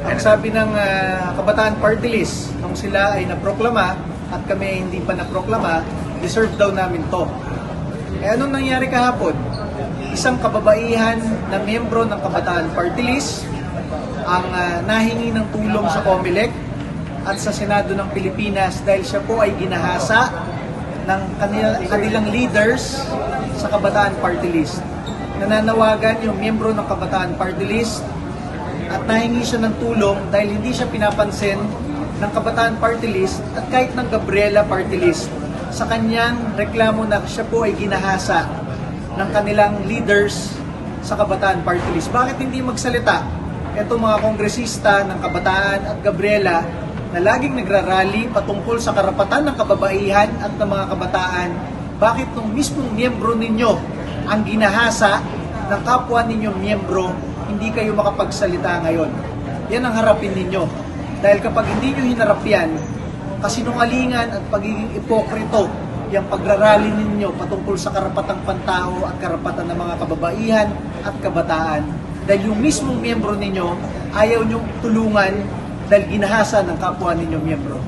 Ang sabi ng Kabataan Party List, nung sila ay naproklama at kami ay hindi pa naproklama, deserve daw namin to. Anong nangyari kahapon? Isang kababaihan na miyembro ng Kabataan Party List ang nahingi ng tulong sa COMELEC at sa Senado ng Pilipinas dahil siya po ay ginahasa ng kanilang leaders sa Kabataan Party List. Nananawagan yung miyembro ng Kabataan Party List at nahingi siya ng tulong dahil hindi siya pinapansin ng Kabataan Party List at kahit ng Gabriela Party List sa kanyang reklamo na siya po ay ginahasa ng kanilang leaders sa Kabataan Party List. Bakit hindi magsalita itong mga kongresista ng Kabataan at Gabriela na laging nagrarally patungkol sa karapatan ng kababaihan at ng mga kabataan? Bakit nung mismong miyembro ninyo ang ginahasa ng kapwa ninyong miyembro, hindi kayo makapagsalita ngayon? Yan ang harapin ninyo. Dahil kapag hindi nyo hinarap yan, kasinungalingan at pagiging ipokrito yung pagrarally ninyo patungkol sa karapatang pantao at karapatan ng mga kababaihan at kabataan. Dahil yung mismong miyembro ninyo ayaw nyong tulungan dahil ginahasa ng kapwa ninyong miyembro.